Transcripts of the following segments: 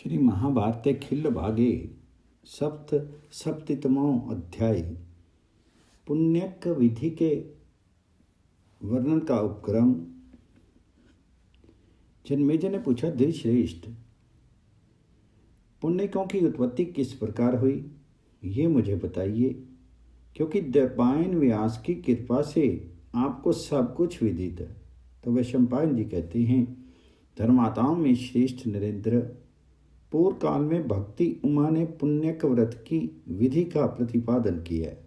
श्री महाभारते खिल्ल भागे सप्त सप्तमो अध्याय पुण्यक विधि के वर्णन का उपक्रम। जन्मेजय ने पूछा, धृतश्रेष्ठ, पुण्यकों की उत्पत्ति किस प्रकार हुई, ये मुझे बताइए, क्योंकि द्वैपायन व्यास की कृपा से आपको सब कुछ विदित है। तो वैशंपायन जी कहते हैं, धर्माताओं में श्रेष्ठ नरेंद्र, पूर्व काल में भक्ति उमा ने पुण्यक व्रत की विधि का प्रतिपादन किया है।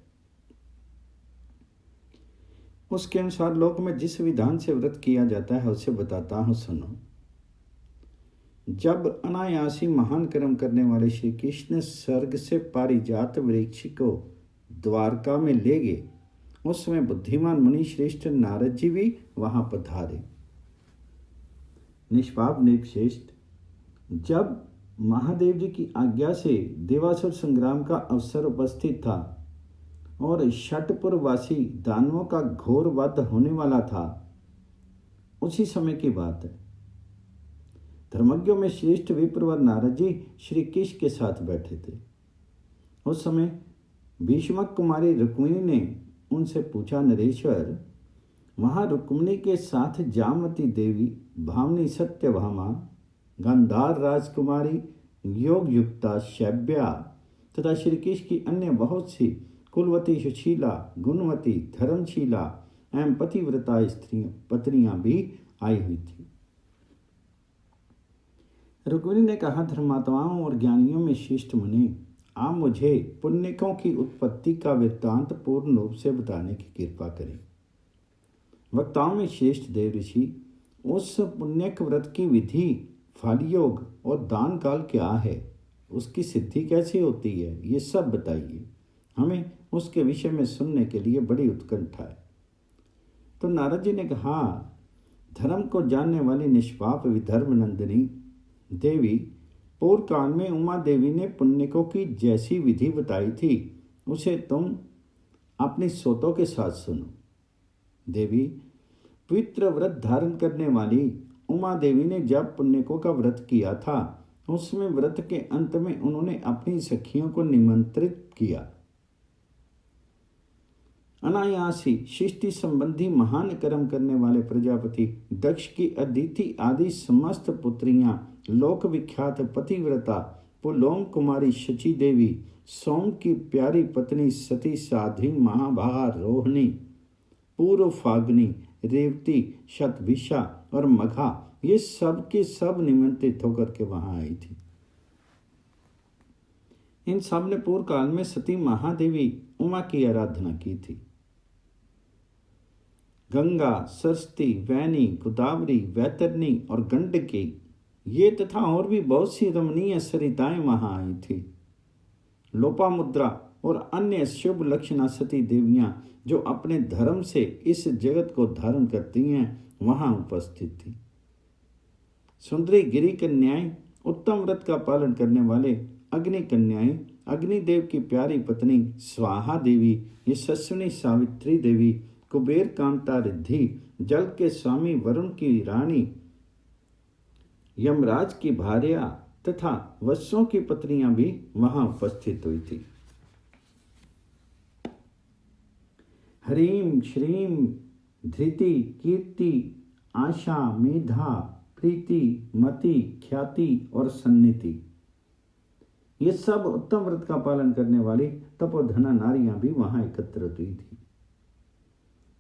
उसके अनुसार लोक में जिस विधान से व्रत किया जाता है उसे बताता हूं, सुनो। जब अनायासी महान कर्म करने वाले श्री कृष्ण स्वर्ग से पारिजात वृक्ष को द्वारका में ले गए, उस समय बुद्धिमान मुनि श्रेष्ठ नारद जी भी वहां पधारे। निष्पाप नृपश्रेष्ठ, जब महादेव जी की आज्ञा से देवासुर संग्राम का अवसर उपस्थित था और षटपुरवासी दानवों का घोर वध होने वाला था, उसी समय की बात है। धर्मज्ञों में श्रेष्ठ विप्रवर नारद जी श्री कृष्ण के साथ बैठे थे। उस समय भीष्मक कुमारी रुक्मिणी ने उनसे पूछा, नरेश्वर, वहां रुक्मिणी के साथ जामती देवी, भावनी सत्यभामा, गांधार राजकुमारी, योग युक्ता शैब्या तथा श्री कृष्ण की अन्य बहुत सी कुलवती, सुशीला, गुणवती, धर्मशीला एवं पतिव्रता पत्नियां भी आई हुई थी। रुक्मिणी ने कहा, धर्मात्माओं और ज्ञानियों में श्रेष्ठ मुनि, आप मुझे पुण्यकों की उत्पत्ति का वृत्तांत पूर्ण रूप से बताने की कृपा करें। वक्ताओं में श्रेष्ठ देव ऋषि, उस पुण्यक व्रत की विधि, फल योग और दान काल क्या है, उसकी सिद्धि कैसे होती है, ये सब बताइए। हमें उसके विषय में सुनने के लिए बड़ी उत्कंठा है। तो नारद जी ने कहा, धर्म को जानने वाली निष्पाप विधर्म नंदिनी देवी, पूर्व काल में उमा देवी ने पुण्यकों की जैसी विधि बताई थी, उसे तुम अपनी सोतों के साथ सुनो। देवी, पवित्र व्रत धारण करने वाली उमा देवी ने जब पुण्यकों का व्रत किया था, उसमें व्रत के अंत में उन्होंने अपनी सखियों को निमंत्रित किया। अनायासी सृष्टि संबंधी महान कर्म करने वाले प्रजापति दक्ष की अदिति आदि समस्त पुत्रियां, लोक विख्यात पतिव्रता पुलोम कुमारी शची देवी, सोम की प्यारी पत्नी सती साध्वी महाभार रोहिणी, पूर्व फाग्नि, रेवती, शतभिषा और मघा, ये सब के सब निमंत्रित होकर के वहां आई थी। इन सब ने पूर्व काल में सती महादेवी उमा की आराधना की थी। गंगा, सरस्वती, वैनी, गोदावरी, वैतरणी और गंडकी, ये तथा और भी बहुत सी रमणीय सरिताएं वहां आई थी। लोपामुद्रा और अन्य शुभ लक्षणा सती देवियां, जो अपने धर्म से इस जगत को धारण करती हैं, वहां उपस्थित थी। सुंदरी गिरी कन्याएं, उत्तम व्रत का पालन करने वाले अग्नि कन्याएं, अग्निदेव की प्यारी पत्नी स्वाहा देवी, यशस्विनी सावित्री देवी, कुबेर कांता रिद्धि, जल के स्वामी वरुण की रानी, यमराज की भार्या तथा वत्सों की पत्नियां भी वहां उपस्थित हुई थी। हरीम, श्रीम, धृति, कीर्ति, आशा, मेधा, प्रीति, मति, ख्याति और सन्निधि, ये सब उत्तम व्रत का पालन करने वाली तपोधना नारियां भी वहां एकत्रित हुई थी।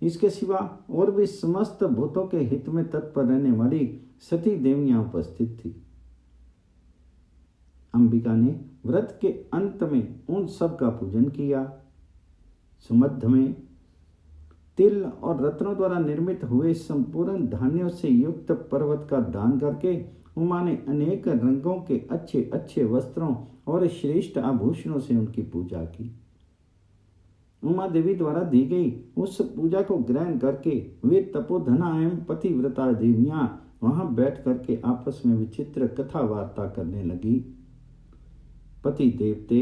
इसके सिवा और भी समस्त भूतों के हित में तत्पर रहने वाली सती देवियां उपस्थित थी। अंबिका ने व्रत के अंत में उन सब का पूजन किया। सुमध्य में तिल और रत्नों द्वारा निर्मित हुए संपूर्ण धान्यों से युक्त पर्वत का दान करके उमा ने अनेक रंगों के अच्छे अच्छे वस्त्रों और श्रेष्ठ आभूषणों से उनकी पूजा की। उमा देवी द्वारा दी गई उस पूजा को ग्रहण करके वे तपोधना एवं पतिव्रता देवियां वहां बैठ करके आपस में विचित्र कथा वार्ता करने लगी। पति देवते,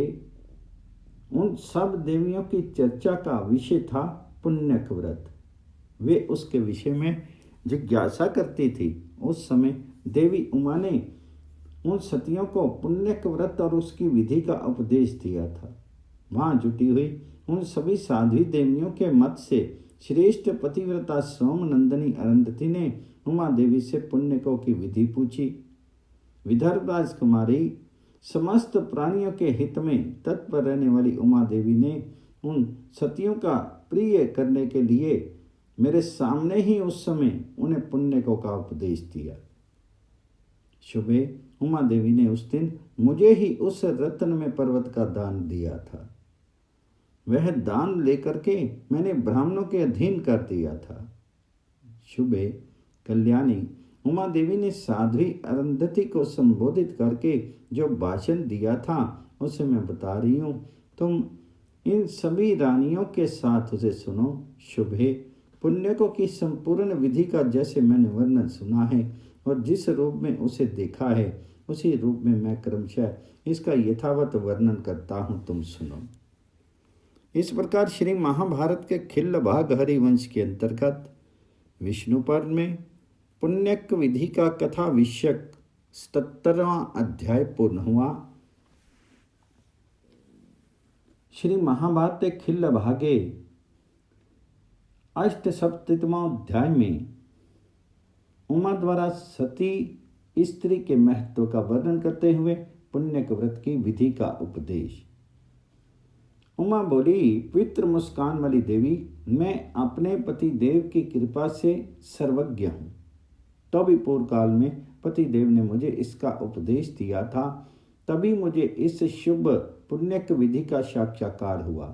उन सब देवियों की चर्चा का विषय था पुण्यक व्रत। वे उसके विषय में जिज्ञासा करती थी। उस समय देवी उमा ने उन सतियों को पुण्यक व्रत और उसकी विधि का उपदेश दिया था। वहां जुटी हुई उन सभी साध्वी देवियों के मत से श्रेष्ठ पतिव्रता सोमनंदनी अरुंधति ने उमा देवी से पुण्यकों की विधि पूछी। विदर्भ राजकुमारी समस्त प्राणियों के हित में तत्पर रहने वाली उमा देवी ने उन सतियों का प्रिय करने के लिए मेरे सामने ही उस समय उन्हें पुण्यकों का उपदेश दिया। सुबह उमा देवी ने उस दिन मुझे ही उस रत्न में पर्वत का दान दिया था। वह दान लेकर के मैंने ब्राह्मणों के अधीन कर दिया था। सुबह कल्याणी उमा देवी ने साध्वी अरुंधति को संबोधित करके जो भाषण दिया था उसे मैं बता रही हूँ। तुम इन सभी रानियों के साथ उसे सुनो। शुभे पुण्यकों की संपूर्ण विधि का जैसे मैंने वर्णन सुना है और जिस रूप में उसे देखा है उसी रूप में मैं क्रमशः इसका यथावत वर्णन करता हूँ, तुम सुनो। इस प्रकार श्री महाभारत के खिल्ल भाग हरिवंश के अंतर्गत विष्णु पर्व में पुण्यक विधि का कथा विषयक 77वां अध्याय पूर्ण हुआ। श्री महाभारत के खिल्ल भागे 87वां अध्याय में उमा द्वारा सती स्त्री के महत्व का वर्णन करते हुए पुण्यक व्रत की विधि का उपदेश। उमा बोली, पवित्र मुस्कान वाली देवी, मैं अपने पति देव की कृपा से सर्वज्ञ हूँ। तभी पूर्व काल में पति देव ने मुझे इसका उपदेश दिया था, तभी मुझे इस शुभ पुण्यक विधि का साक्षात्कार हुआ।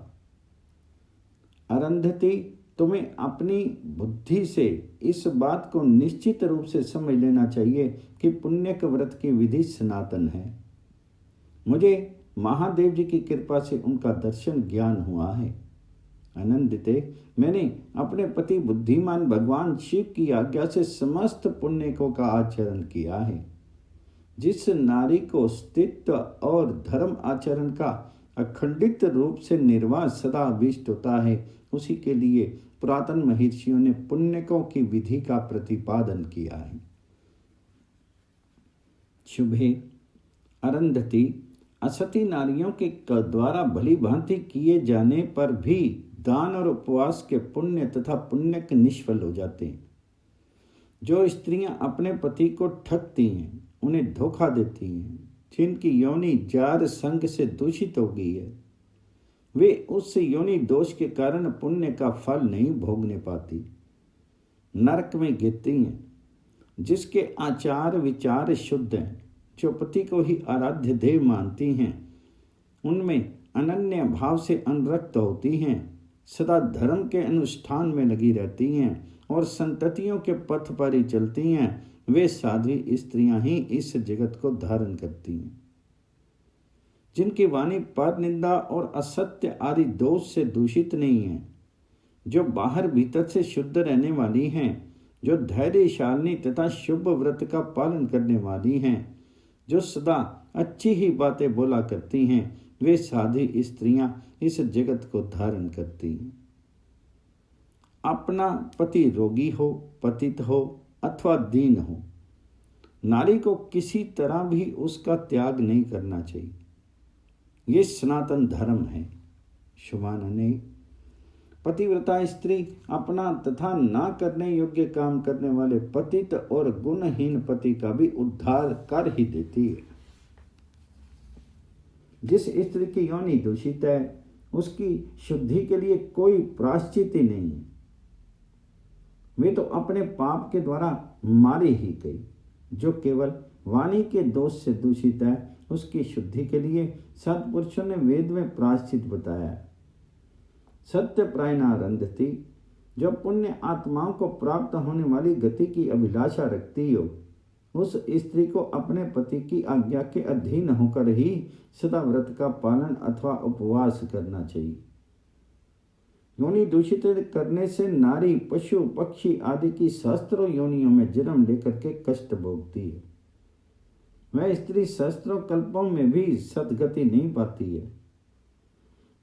अरुंधति, तुम्हें अपनी बुद्धि से इस बात को निश्चित रूप से समझ लेना चाहिए कि पुण्यक व्रत की विधि सनातन है। मुझे महादेव जी की कृपा से उनका दर्शन ज्ञान हुआ है। आनंदिते, मैंने अपने पति बुद्धिमान भगवान शिव की आज्ञा से समस्त पुण्यकों का आचरण किया है। जिस नारी को स्थित्व और धर्म आचरण का अखंडित रूप से निर्वाह सदा अभीष्ट होता है, उसी के लिए पुरातन महर्षियों ने पुण्यकों की विधि का प्रतिपादन किया है। शुभे अरुंधति, असती नारियों के द्वारा भली भांति किए जाने पर भी दान और उपवास के पुण्य तथा पुण्यक निष्फल हो जाते हैं। जो स्त्रियां अपने पति को ठगती हैं, उन्हें धोखा देती हैं, जिनकी योनि जार संग से दूषित हो गई है, वे उस योनि दोष के कारण पुण्य का फल नहीं भोगने पाती, नरक में गिरती हैं। जिसके आचार विचार शुद्ध हैं, जो पति को ही आराध्य देव मानती हैं, उनमें अनन्य भाव से अनुरक्त होती हैं, सदा धर्म के अनुष्ठान में लगी रहती हैं और संततियों के पथ पर ही चलती हैं, वे साध्वी स्त्रियां ही इस जगत को धारण करती हैं। जिनकी वाणी पर निंदा और असत्य आदि दोष से दूषित नहीं है, जो बाहर भीतर से शुद्ध रहने वाली हैं, जो धैर्यशालिनी तथा शुभ व्रत का पालन करने वाली हैं, जो सदा अच्छी ही बातें बोला करती हैं, वे साध्वी स्त्रियां इस जगत को धारण करती हैं। अपना पति रोगी हो, पतित हो अथवा दीन हो, नारी को किसी तरह भी उसका त्याग नहीं करना चाहिए। ये सनातन धर्म है। शुभानने, पतिव्रता स्त्री अपना तथा ना करने योग्य काम करने वाले पतित और गुणहीन पति का भी उद्धार कर ही देती है। जिस स्त्री की योनि दूषित है, उसकी शुद्धि के लिए कोई प्रायश्चित ही नहीं है। वे तो अपने पाप के द्वारा मारी ही गई। जो केवल वाणी के दोष से दूषित है, उसकी शुद्धि के लिए सत्पुरुषों ने वेद में प्रायश्चित बताया है। सत्य प्रायणा अरुंधति, जो पुण्य आत्माओं को प्राप्त होने वाली गति की अभिलाषा रखती हो, उस स्त्री को अपने पति की आज्ञा के अधीन होकर ही सदा व्रत का पालन अथवा उपवास करना चाहिए। योनि दूषित करने से नारी पशु पक्षी आदि की सहस्त्रों योनियों में जन्म लेकर के कष्ट भोगती है। वह स्त्री सहस्त्रों कल्पों में भी सदगति नहीं पाती है।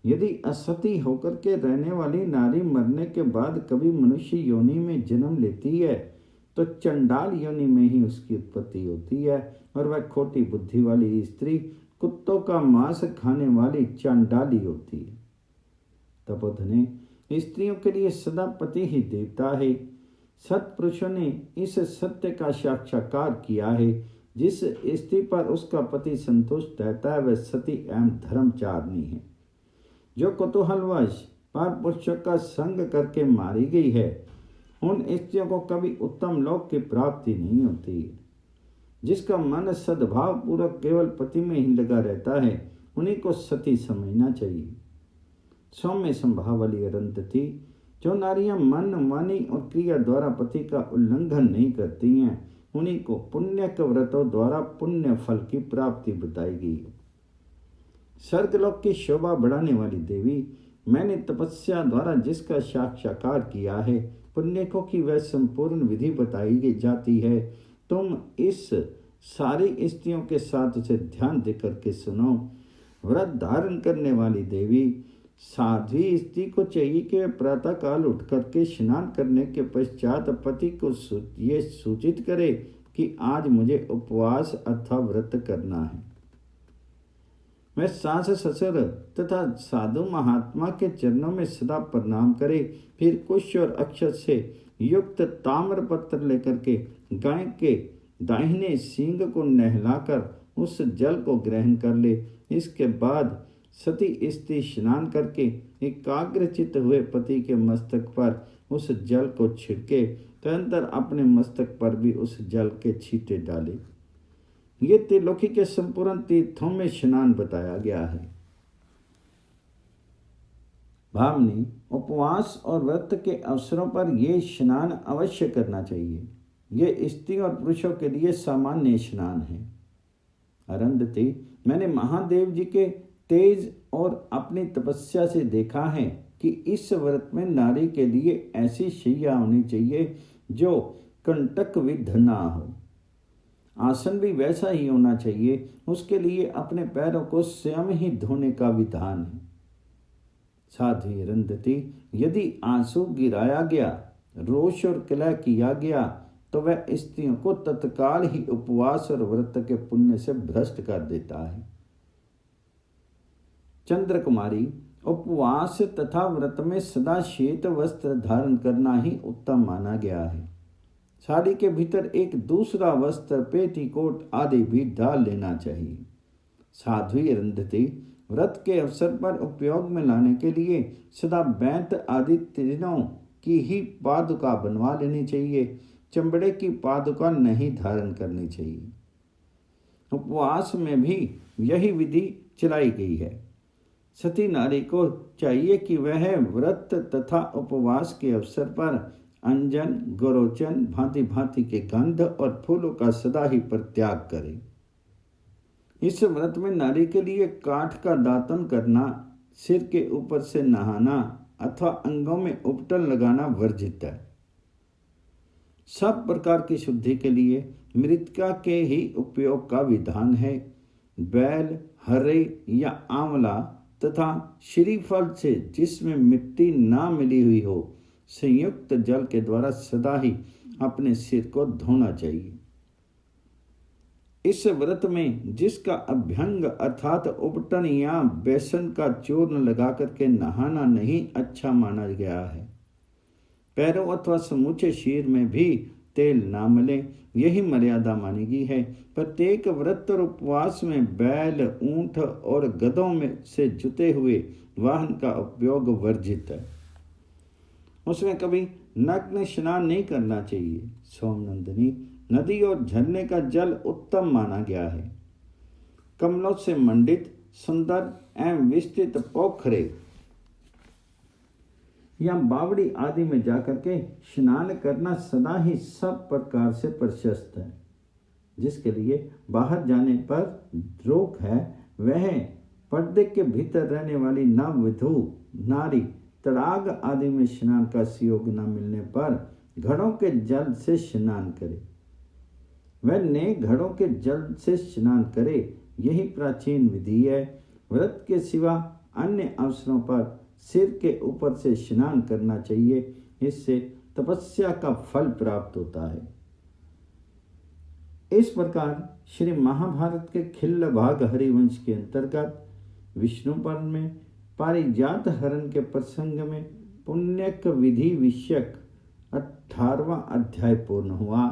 यदि असती होकर के रहने वाली नारी मरने के बाद कभी मनुष्य योनि में जन्म लेती है, तो चंडाल योनि में ही उसकी उत्पत्ति होती है और वह खोटी बुद्धि वाली स्त्री कुत्तों का मांस खाने वाली चांडाली होती है। तपोधने, स्त्रियों के लिए सदा पति ही देवता है। सत्पुरुषों ने इस सत्य का साक्षात्कार किया है। जिस स्त्री पर उसका पति संतुष्ट रहता है वह सती एवं धर्मचारिणी है। जो कुतूहलवश पर पुरुषों का संग करके मारी गई है, उन स्त्रियों को कभी उत्तम लोक की प्राप्ति नहीं होती। जिसका मन सद्भाव पूर्वक केवल पति में ही लगा रहता है, उन्हीं को सती समझना चाहिए। सौम्य स्वभाव वाली अरुंधति, जो नारियां मन, वाणी और क्रिया द्वारा पति का उल्लंघन नहीं करती हैं, उन्हीं को पुण्य के व्रतों द्वारा पुण्य फल की प्राप्ति बताई गई है। स्वर्गलोक की शोभा बढ़ाने वाली देवी, मैंने तपस्या द्वारा जिसका साक्षात्कार किया है, पुण्यकों की वह संपूर्ण विधि बताई जाती है। तुम इस सारी स्त्रियों के साथ उसे ध्यान देकर के सुनो। व्रत धारण करने वाली देवी, साध्वी स्त्री को चाहिए कि वह प्रातः काल उठ करके स्नान करने के पश्चात पति को ये सूचित करे कि आज मुझे उपवास अथवा व्रत करना है। वह सास ससुर तथा साधु महात्मा के चरणों में सदा प्रणाम करे। फिर कुश और अक्षत से युक्त ताम्र पत्र लेकर के गाय के दाहिने सींग को नहलाकर उस जल को ग्रहण कर ले। इसके बाद सती स्त्री स्नान करके एकाग्रचित हुए पति के मस्तक पर उस जल को छिड़के, तदनंतर अपने मस्तक पर भी उस जल के छींटे डाले। ये त्रिलोकी के संपूर्ण तीर्थों में स्नान बताया गया है। भावनी, उपवास और व्रत के अवसरों पर यह स्नान अवश्य करना चाहिए। ये स्त्री और पुरुषों के लिए सामान्य स्नान है। अरुंधति, मैंने महादेव जी के तेज और अपनी तपस्या से देखा है कि इस व्रत में नारी के लिए ऐसी शैया होनी चाहिए जो कंटक विद्ध ना हो। आसन भी वैसा ही होना चाहिए। उसके लिए अपने पैरों को स्वयं ही धोने का विधान है। साध्वी अरुंधति, यदि आंसू गिराया गया, रोष और कलह किया गया, तो वह स्त्रियों को तत्काल ही उपवास और व्रत के पुण्य से भ्रष्ट कर देता है। चंद्र कुमारी, उपवास तथा व्रत में सदा श्वेत वस्त्र धारण करना ही उत्तम माना गया है। साड़ी के भीतर एक दूसरा वस्त्र, पेटीकोट आदि भी डाल लेना चाहिए। साध्वी अरुंधति, व्रत के अवसर पर उपयोग में लाने के लिए सदा बैंत आदि तीनों की ही पादुका बनवा लेनी चाहिए। चमड़े की पादुका नहीं धारण करनी चाहिए। उपवास में भी यही विधि चलाई गई है। सती नारी को चाहिए कि वह व्रत तथा उपवास के अवसर पर अंजन, गोरोचन, भांति भांति के गंध और फूलों का सदा ही परित्याग करे। इस व्रत में नारी के लिए काठ का दातन करना, सिर के ऊपर से नहाना अथवा अंगों में उपटन लगाना वर्जित है। सब प्रकार की शुद्धि के लिए मृतिका के ही उपयोग का विधान है। बैल, हरे या आंवला तथा श्रीफल से जिसमें मिट्टी ना मिली हुई हो, संयुक्त जल के द्वारा सदा ही अपने सिर को धोना चाहिए। इस व्रत में जिसका अभ्यंग अर्थात उपटन या बेसन का चूर्ण लगा करके नहाना नहीं अच्छा माना गया है। पैरों अथवा समूचे शरीर में भी तेल ना मले, यही मर्यादा मानी गई है। प्रत्येक व्रत और उपवास में बैल, ऊंट और गधों में से जुते हुए वाहन का उपयोग वर्जित है। उसमें कभी नग्न स्नान नहीं करना चाहिए। सोमनंदिनी, नदी और झरने का जल उत्तम माना गया है। कमलों से मंडित सुंदर एवं विस्तृत पोखरे या बावड़ी आदि में जाकर के स्नान करना सदा ही सब प्रकार से प्रशस्त है। जिसके लिए बाहर जाने पर रोक है, वह पर्दे के भीतर रहने वाली नववधू नारी तड़ाग आदि में स्नान का सुयोग न मिलने पर घड़ों के जल से स्नान करे। वह नए घड़ों के जल से स्नान करे, यही प्राचीन विधि है। व्रत के सिवा अन्य अवसरों पर सिर के ऊपर से स्नान करना चाहिए। इससे तपस्या का फल प्राप्त होता है। इस प्रकार श्री महाभारत के खिल्ल भाग हरिवंश के अंतर्गत विष्णु पर्व में पारिजात हरण के प्रसंग में पुण्यक विधि विषयक 18वां अध्याय पूर्ण हुआ।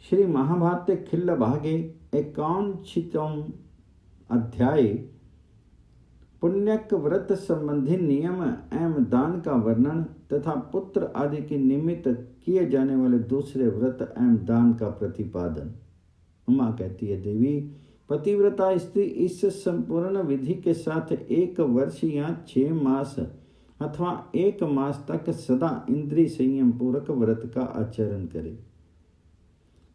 श्री महाभारत खिल्ल भागे 51 अध्याय पुण्यक व्रत संबंधी नियम एवं दान का वर्णन तथा पुत्र आदि के निमित्त किए जाने वाले दूसरे व्रत एवं दान का प्रतिपादन। उमा कहती है, देवी पतिव्रता स्त्री इस संपूर्ण विधि के साथ 1 वर्ष या 6 मास अथवा 1 मास तक सदा इंद्रिय संयम पूर्वक व्रत का आचरण करे।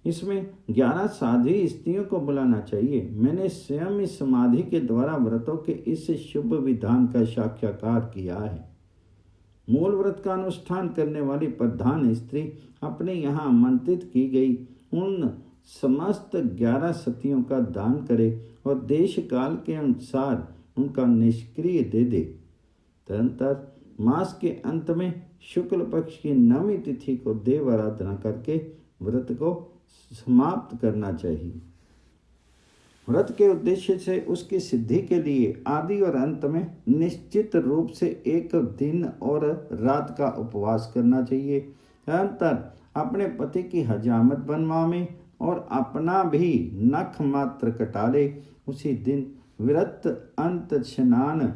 इसमें 11 साध्वी स्त्रियों को बुलाना चाहिए। मैंने स्वयं इस समाधि के द्वारा व्रतों के इस शुभ विधान का साक्षात्कार किया है। मूल व्रत का अनुष्ठान करने वाली प्रधान स्त्री अपने यहाँ आमंत्रित की गई उन समस्त 11 सतियों का दान करे और देश काल के अनुसार उनका निष्क्रिय दे दे। तदनंतर मास के अंत में शुक्ल पक्ष की 9वीं तिथि को देव आराधना करके व्रत को समाप्त करना चाहिए। व्रत के उद्देश्य से उसकी सिद्धि के लिए आदि और अंत में निश्चित रूप से 1 दिन और रात का उपवास करना चाहिए। अंतर अपने पति की हजामत बनवावे और अपना भी नख मात्र कटा ले। उसी दिन व्रत अंत स्नान,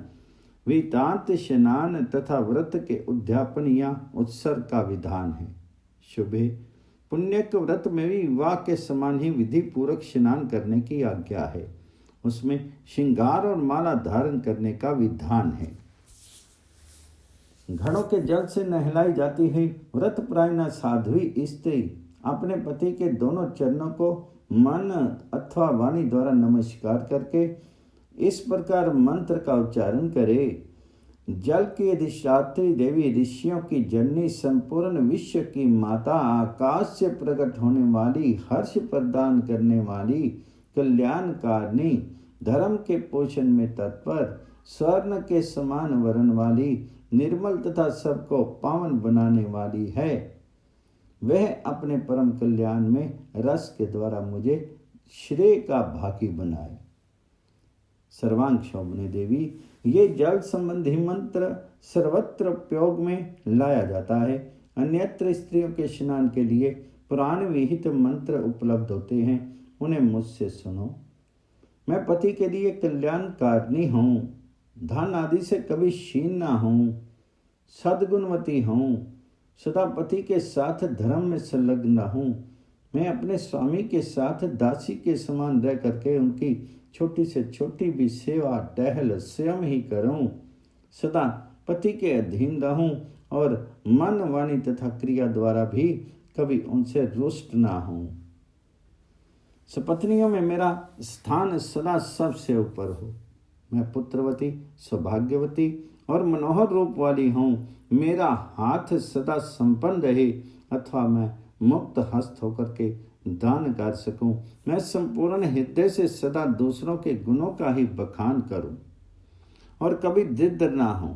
वितांत स्नान तथा व्रत के उद्यापन या उत्सर्ग का विधान है। शुभे पुण्यक व्रत में भी विवाह के समान ही विधि पूर्वक स्नान करने की आज्ञा है। उसमें श्रृंगार और माला धारण करने का विधान है। घड़ों के जल से नहलाई जाती है। व्रतपरायणा साध्वी स्त्री अपने पति के दोनों चरणों को मन अथवा वाणी द्वारा नमस्कार करके इस प्रकार मंत्र का उच्चारण करे। जल की अधिष्ठात्री देवी, ऋषियों की जननी, संपूर्ण विश्व की माता, आकाश से प्रकट होने वाली, हर्ष प्रदान करने वाली, कल्याणकारिणी, धर्म के पोषण में तत्पर, स्वर्ण के समान वर्ण वाली, निर्मल तथा सबको पावन बनाने वाली है। वह अपने परम कल्याण में रस के द्वारा मुझे श्रेय का भागी बनाए। सर्वांग शोभने देवी, ये जल संबंधी मंत्र सर्वत्र उपयोग में लाया जाता है। अन्यत्र स्त्रियों के स्नान के लिए पुराण विहित मंत्र उपलब्ध होते हैं, उन्हें मुझसे सुनो। मैं पति के लिए कल्याणकारिणी हूँ, धन आदि से कभी क्षीण न हूँ, सद्गुणवती हूँ, सदा पति के साथ धर्म में संलग्न हूँ। मैं अपने स्वामी के साथ दासी के समान रह करके उनकी छोटी से छोटी भी सेवा टहल स्वयं ही करूं, सदा पति के अधीन रहूं और मन, वाणी तथा क्रिया द्वारा भी कभी उनसे रुष्ट ना हूं। सपत्नियों में मेरा स्थान सदा सबसे ऊपर हो। मैं पुत्रवती, सौभाग्यवती और मनोहर रूप वाली हूँ। मेरा हाथ सदा संपन्न रहे अथवा मैं मुक्त हस्त होकर के दान कर सकूं। मैं संपूर्ण हृदय से सदा दूसरों के गुणों का ही बखान करूं और कभी दृढ़ ना हूं।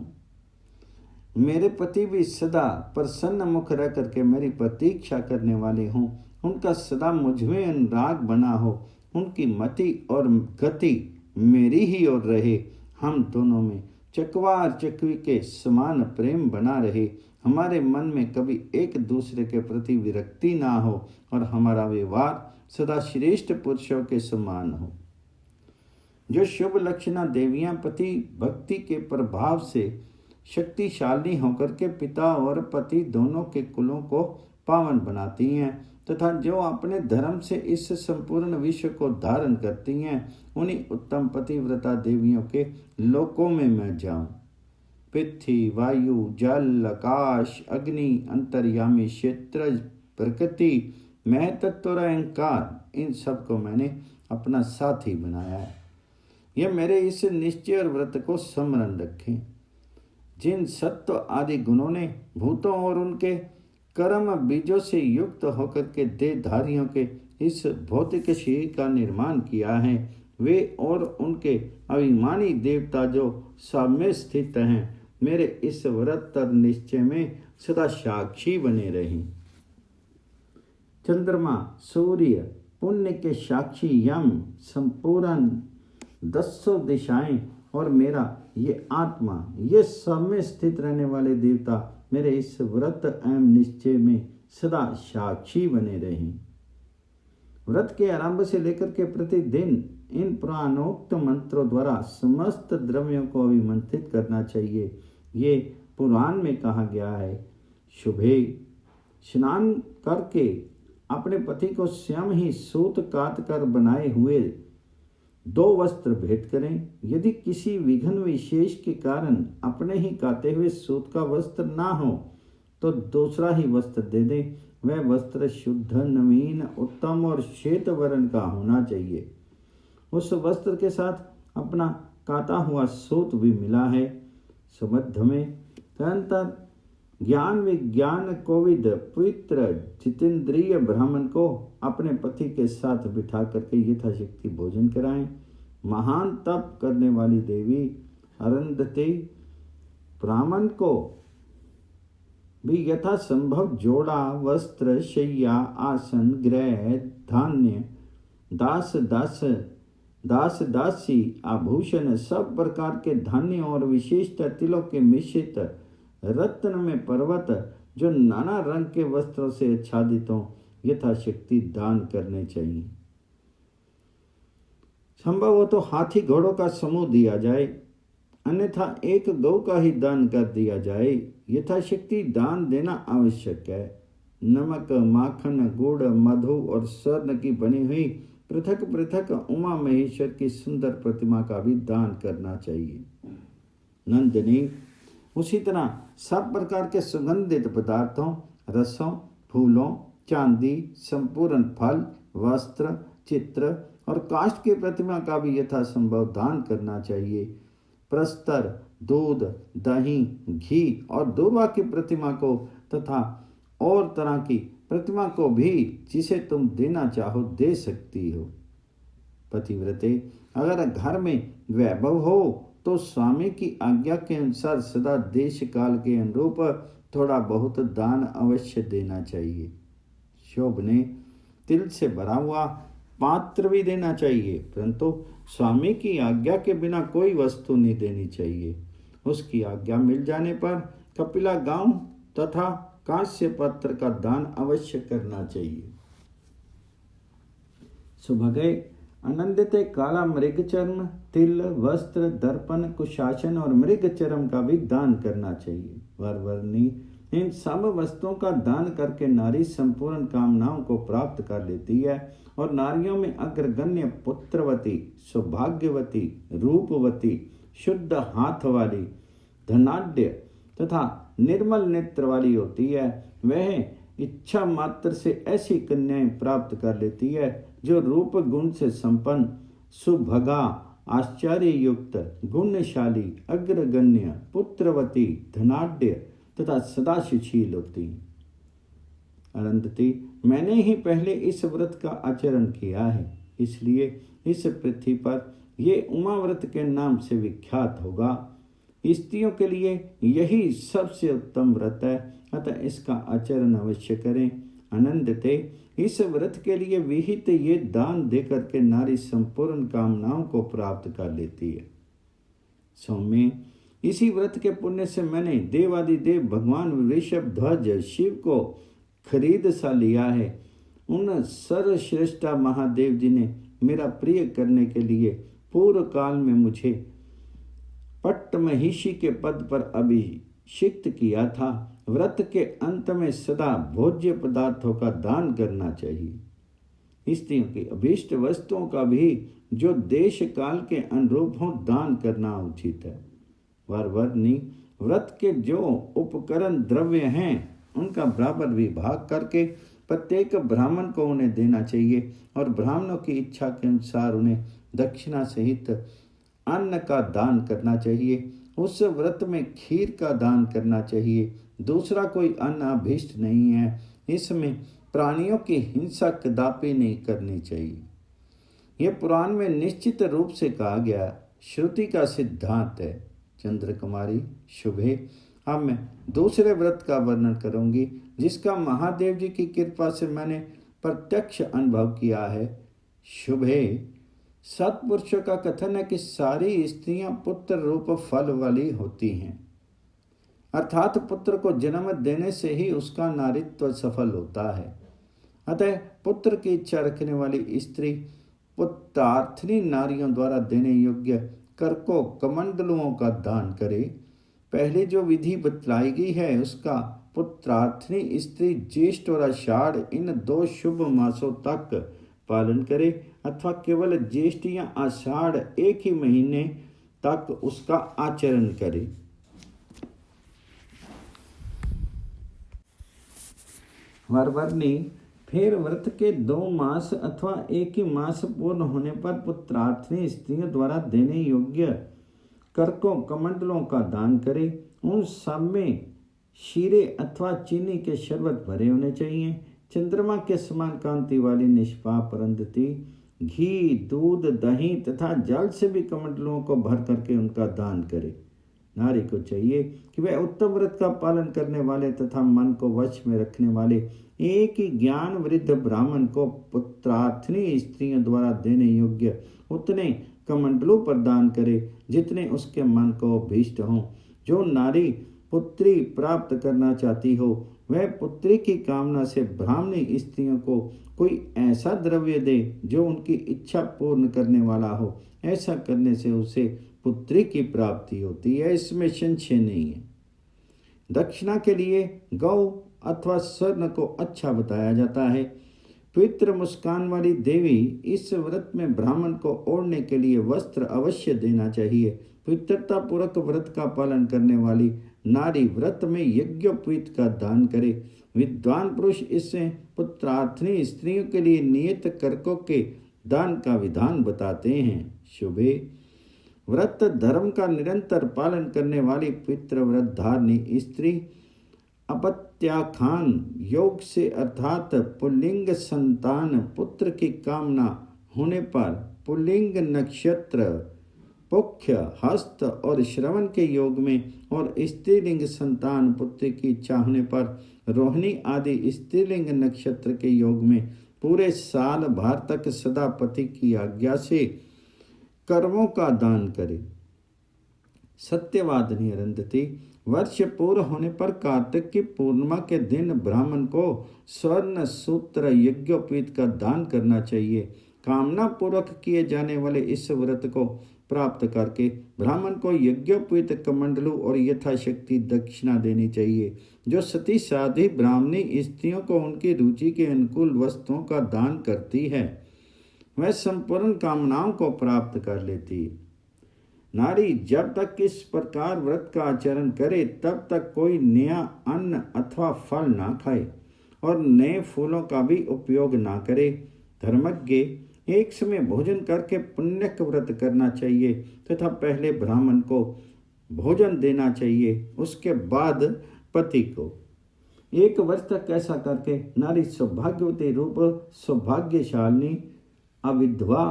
मेरे पति भी सदा प्रसन्न मुख रह करके मेरी प्रतीक्षा करने वाले हों। उनका सदा मुझमें अनुराग बना हो। उनकी मति और गति मेरी ही ओर रहे। हम दोनों में चकवा और चकवी के समान प्रेम बना रहे। हमारे मन में कभी एक दूसरे के प्रति विरक्ति ना हो और हमारा व्यवहार सदा श्रेष्ठ पुरुषों के समान हो। जो शुभ लक्षणा देवियां पति भक्ति के प्रभाव से शक्तिशाली होकर के पिता और पति दोनों के कुलों को पावन बनाती हैं तथा जो अपने धर्म से इस संपूर्ण विश्व को धारण करती हैं, उन्हीं उत्तम पतिव्रता देवियों के लोकों में मैं जाऊं। पृथ्वी, वायु, जल, आकाश, अग्नि, अंतर्यामी क्षेत्र, प्रकृति, महतत्व और अहंकार, इन सब को मैंने अपना साथी बनाया है। यह मेरे इस निश्चय और व्रत को स्मरण रखें। जिन सत्व आदि गुणों ने भूतों और उनके कर्म बीजों से युक्त होकर के देहधारियों के इस भौतिक शरीर का निर्माण किया है, वे और उनके अभिमानी देवता जो सब में स्थित हैं, मेरे इस व्रत और निश्चय में सदा साक्षी बने रहें। चंद्रमा, सूर्य, पुण्य के साक्षी यम, संपूर्ण 10 दिशाएं और मेरा ये आत्मा, ये सब में स्थित रहने वाले देवता मेरे इस व्रत एवं निश्चय में सदा साक्षी बने रहें। व्रत के आरंभ से लेकर के प्रतिदिन इन पुराणोक्त मंत्रों द्वारा समस्त द्रव्यों को अभिमंत्रित करना चाहिए। ये पुराण में कहा गया है। शुभे स्नान करके अपने पति को स्वयं ही सूत काट कर बनाए हुए 2 वस्त्र भेंट करें। यदि किसी विघ्न विशेष के कारण अपने ही काटे हुए सूत का वस्त्र ना हो तो दूसरा ही वस्त्र दे दें। वह वस्त्र शुद्ध, नवीन, उत्तम और श्वेत वर्ण का होना चाहिए। उस वस्त्र के साथ अपना काटा हुआ सूत भी मिला है। सुबद्ध में तदंतर ज्ञान विज्ञान कोविद पवित्र जितेंद्रिय ब्राह्मण को अपने पति के साथ बिठा करके यथाशक्ति भोजन कराएं। महान तप करने वाली देवी अरुंधति ब्राह्मण को भी यथा संभव जोड़ा, वस्त्र, शैया, आसन, गृह, धान्य, दास दासी, आभूषण, सब प्रकार के धान्य और विशेषतः तिलों के मिश्रित रत्न में पर्वत जो नाना रंग के वस्त्रों से आच्छादित हों यथाशक्ति दान करने चाहिए। संभव हो तो हाथी घोड़ों का समूह दिया जाए, अन्यथा एक गौ का ही दान कर दिया जाए। यथाशक्ति दान देना आवश्यक है। नमक, माखन, गुड़, मधु और स्वर्ण की बनी हुई पृथक पृथक उमा महेश्वर की सुंदर प्रतिमा का भी दान करना चाहिए। नंदिनी उसी तरह सब प्रकार के सुगंधित पदार्थों, रसों, फूलों, चांदी, संपूर्ण फल, वस्त्र, चित्र और काष्ठ की प्रतिमा का भी यथासंभव दान करना चाहिए। प्रस्तर, दूध, दही, घी और दूर्वा की प्रतिमा को तथा और तरह की प्रतिमा को भी जिसे तुम देना चाहो दे सकती हो। पतिव्रते अगर घर में वैभव हो तो स्वामी की आज्ञा के अनुसार सदा देश काल के अनुरूप थोड़ा बहुत दान अवश्य देना चाहिए। शोभने तिल से भरा हुआ पात्र भी देना चाहिए, परंतु स्वामी की आज्ञा के बिना कोई वस्तु नहीं देनी चाहिए। उसकी आज्ञा मिल जाने पर कपिला गांव तथा कांस्य पत्र का दान अवश्य करना चाहिए। सुभगे आनंदित काला मृग चर्म, तिल, वस्त्र, दर्पण, कुशासन और मृग चर्म का भी दान करना चाहिए। वरवर्णी इन सब वस्तुओं का दान करके नारी संपूर्ण कामनाओं को प्राप्त कर लेती है और नारियों में अग्रगण्य पुत्रवती, सौभाग्यवती, रूपवती, शुद्ध हाथ वाली, धनाढ्य तथा निर्मल नेत्र वाली होती है। वह इच्छा मात्र से ऐसी कन्याएं प्राप्त कर लेती है जो रूप गुण से संपन्न, सुभगा, आश्चर्य युक्त, गुणशाली, अग्रगण्य, पुत्रवती, धनाढ्य तथा सदा सुशील होती। अनंतति मैंने ही पहले इस व्रत का आचरण किया है, इसलिए इस पृथ्वी पर ये उमा व्रत के नाम से विख्यात होगा। स्त्रियों के लिए यही सबसे उत्तम व्रत है, अतः इसका आचरण अवश्य करें। अनंतते इस व्रत के लिए विहित ये दान देकर के नारी संपूर्ण कामनाओं को प्राप्त कर लेती है। सौम्य इसी व्रत के पुण्य से मैंने देवादिदेव भगवान वृषभ ध्वज शिव को खरीद सा लिया है। उन सर्वश्रेष्ठा महादेव जी ने मेरा प्रिय करने के लिए पूर्व काल में मुझे पट्टमहिषी के पद पर अभिषिक्त किया था। व्रत के अंत में सदा भोज्य पदार्थों का दान करना चाहिए। स्त्रियों की अभीष्ट वस्तुओं का भी जो देश काल के अनुरूप हो दान करना उचित है। वरवर्णी व्रत के जो उपकरण द्रव्य हैं उनका बराबर विभाग करके प्रत्येक ब्राह्मण को उन्हें देना चाहिए और ब्राह्मणों की इच्छा के अनुसार उन्हें दक्षिणा सहित अन्न का दान करना चाहिए। उस व्रत में खीर का दान करना चाहिए। दूसरा कोई अन्न अभीष्ट नहीं है। इसमें प्राणियों की हिंसा कदापि नहीं करनी चाहिए। यह पुराण में निश्चित रूप से कहा गया श्रुति का सिद्धांत है। चंद्र कुमारी शुभे अब मैं दूसरे व्रत का वर्णन करूंगी जिसका महादेव जी की कृपा से मैंने प्रत्यक्ष अनुभव किया है। शुभे, सत्पुरुषों का कथन है कि सारी स्त्रियां पुत्र रूप फल वाली होती हैं, अर्थात पुत्र को जन्म देने से ही उसका नारीत्व सफल होता है। अतः पुत्र की इच्छा रखने वाली स्त्री पुत्रार्थनी नारियों द्वारा देने योग्य कर्कों कमंडलुओं का दान करे। पहले जो विधि बतलाई गई है उसका पुत्रार्थनी स्त्री ज्येष्ठ और आषाढ़ इन 2 शुभ मासों तक पालन करे, अथवा केवल ज्येष्ठ या आषाढ़ एक ही महीने तक उसका आचरण करे। वरवर्णी फिर व्रत के 2 मास अथवा एक ही मास पूर्ण होने पर पुत्रार्थनी स्त्रियों द्वारा देने योग्य कर्कों कमंडलों का दान करे। उन सब में शीरे अथवा चीनी के शरबत भरे होने चाहिए। चंद्रमा के समान कांति वाली निष्पाप अरुंधति घी, दूध, दही तथा जल से भी कमंडलों को भर करके उनका दान करे। नारी को चाहिए कि वह उत्तम व्रत का पालन करने वाले तथा मन को वश में रखने वाले एक ही ज्ञान वृद्ध ब्राह्मण को पुत्रार्थनी स्त्रियों द्वारा देने योग्य उतने कमंडलों पर दान करे जितने उसके मन को अभीष्ट हों। जो नारी पुत्री प्राप्त करना चाहती हो वह पुत्री की कामना से ब्राह्मणी स्त्रियों को कोई ऐसा द्रव्य दे जो उनकी इच्छा पूर्ण करने वाला हो। ऐसा करने से उसे पुत्री की प्राप्ति होती है, इसमें संशय नहीं है। दक्षिणा के लिए गौ अथवा स्वर्ण को अच्छा बताया जाता है। पवित्र मुस्कान वाली देवी इस व्रत में ब्राह्मण को ओढ़ने के लिए वस्त्र अवश्य देना चाहिए। पवित्रता पूर्वक व्रत का पालन करने वाली नारी व्रत में यज्ञोपवीत का दान करे। विद्वान पुरुष इससे पुत्रार्थनी स्त्रियों के लिए नियत कर्कों के दान का विधान बताते हैं। शुभे, व्रत धर्म का निरंतर पालन करने वाली पवित्र व्रत धारणी स्त्री अपत्याखान योग से अर्थात पुल्लिंग संतान पुत्र की कामना होने पर पुल्लिंग नक्षत्र पुख्य, हस्त और श्रवण के योग में और स्त्रीलिंग संतान पुत्र की इच्छा होने पर रोहिणी आदि स्त्रीलिंग नक्षत्र के योग में पूरे साल भर तक सदा पति की आज्ञा से कर्मों का दान करे। सत्यवादिनी अरुंधति, वर्ष पूर्ण होने पर कार्तिक की पूर्णिमा के दिन ब्राह्मण को स्वर्ण सूत्र यज्ञोपवीत का दान करना चाहिए। कामना पूर्वक किए जाने वाले इस व्रत को प्राप्त करके ब्राह्मण को यज्ञोपवीत कमंडलू और यथाशक्ति दक्षिणा देनी चाहिए। जो सती साधी ब्राह्मणी स्त्रियों को उनकी रुचि के अनुकूल वस्तुओं का दान करती है वह संपूर्ण कामनाओं को प्राप्त कर लेती है। नारी जब तक इस प्रकार व्रत का आचरण करे तब तक कोई नया अन्न अथवा फल ना खाए और नए फूलों का भी उपयोग ना करे। धर्मज्ञ एक समय भोजन करके पुण्यक व्रत करना चाहिए तथा पहले ब्राह्मण को भोजन देना चाहिए, उसके बाद पति को। 1 वर्ष तक ऐसा करके नारी सौभाग्यवती रूप सौभाग्यशालिनी अविधवा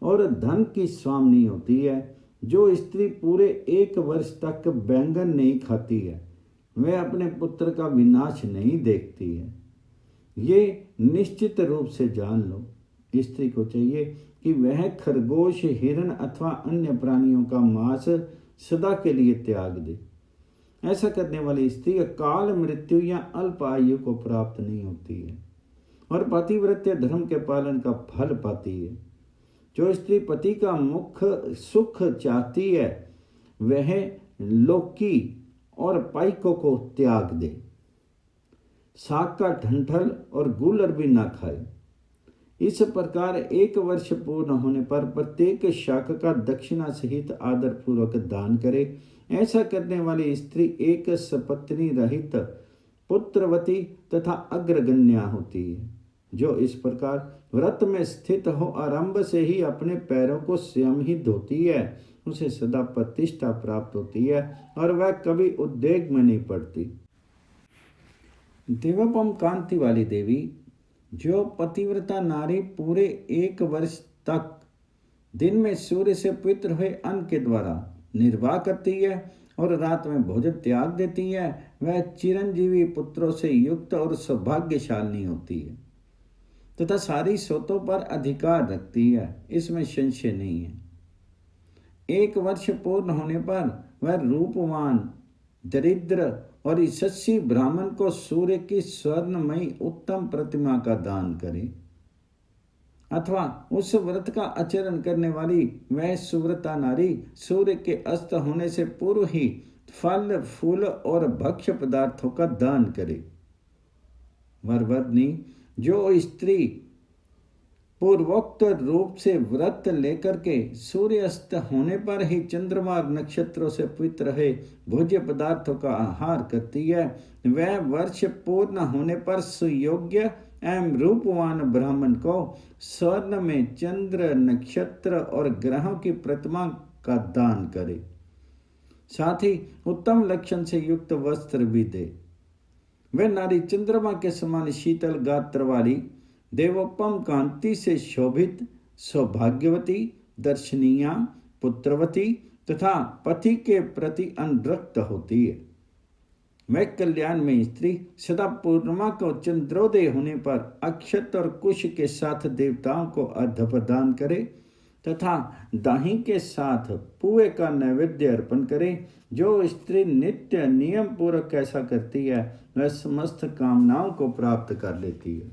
और धन की स्वामिनी होती है। जो स्त्री पूरे 1 वर्ष तक बैंगन नहीं खाती है वह अपने पुत्र का विनाश नहीं देखती है। ये निश्चित रूप से जान लो। स्त्री को चाहिए कि वह खरगोश, हिरण अथवा अन्य प्राणियों का मांस सदा के लिए त्याग दे। ऐसा करने वाली स्त्री अकाल मृत्यु या अल्प आयु को प्राप्त नहीं होती है और पतिव्रत्य धर्म के पालन का फल पाती है। जो स्त्री पति का मुख्य सुख चाहती है वह लौकी और पाइकों को त्याग दे, साग का डंठल और गूलर भी ना खाए। इस प्रकार 1 वर्ष पूर्ण होने पर प्रत्येक शाक का दक्षिणा सहित आदर पूर्वक दान करे। ऐसा करने वाली स्त्री एक सपत्नी रहित पुत्रवती तथा अग्रगण्या होती है। जो इस प्रकार व्रत में स्थित हो आरंभ से ही अपने पैरों को स्वयं ही धोती है उसे सदा प्रतिष्ठा प्राप्त होती है और वह कभी उद्वेग में नहीं पड़ती। देवोपम कांति वाली देवी, जो पतिव्रता नारी पूरे 1 वर्ष तक दिन में सूर्य से पवित्र हुए अन्न के द्वारा निर्वाह करती है और रात में भोजन त्याग देती है वह चिरंजीवी पुत्रों से युक्त और सौभाग्यशालिनी होती है। तथा सारी सोतों पर अधिकार रखती है, इसमें संशय नहीं है। 1 वर्ष पूर्ण होने पर वह रूपवान, दरिद्र और यशस्वी ब्राह्मण को सूर्य की स्वर्णमयी उत्तम प्रतिमा का दान करे, अथवा उस व्रत का आचरण करने वाली वह सुव्रता नारी सूर्य के अस्त होने से पूर्व ही फल, फूल और भक्ष्य पदार्थों का दान करे। वरवर्णी जो स्त्री पूर्वोक्त रूप से व्रत लेकर के सूर्यास्त होने पर ही चंद्रमा और नक्षत्रों से पवित्र रहे भोज्य पदार्थों का आहार करती है, वह वर्ष पूर्ण होने पर सुयोग्य एवं रूपवान ब्राह्मण को स्वर्ण में चंद्र, नक्षत्र और ग्रहों की प्रतिमा का दान करे, साथ ही उत्तम लक्षण से युक्त वस्त्र भी दे। वह नारी चंद्रमा के समान शीतल गात्र वाली, देवोपम कांति से शोभित, सौभाग्यवती, दर्शनीया, पुत्रवती तथा पति के प्रति अनुरक्त होती है। वह कल्याण में स्त्री सदा पूर्णिमा को चंद्रोदय होने पर अक्षत और कुश के साथ देवताओं को अर्घ्य प्रदान करे तथा दाही के साथ पुए का नैवेद्य अर्पण करे। जो स्त्री नित्य नियम पूर्वक ऐसा करती है वह समस्त कामनाओं को प्राप्त कर लेती है।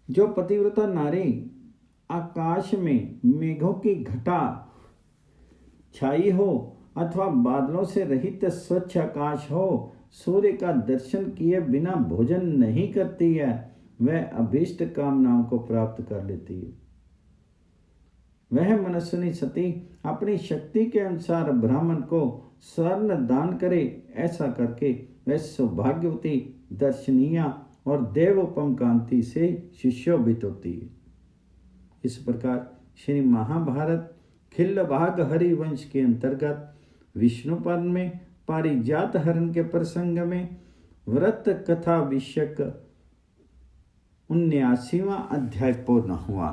जो पतिव्रता नारी आकाश में मेघों की घटा छाई हो अथवा बादलों से रहित स्वच्छ आकाश हो, सूर्य का दर्शन किए बिना भोजन नहीं करती है, वह अभीष्ट कामनाओं को प्राप्त कर लेती है। वह मनस्विनी सती अपनी शक्ति के अनुसार ब्राह्मण को स्वर्ण दान करे, ऐसा करके वह सौभाग्यवती, दर्शनीय और देवोपम कांति से सुशोभित होती है। इस प्रकार श्री महाभारत खिल्लभाग हरिवंश के अंतर्गत विष्णु पर्व में पारिजात हरण के प्रसंग में व्रत कथा विषयक 79वां अध्याय पूर्ण हुआ।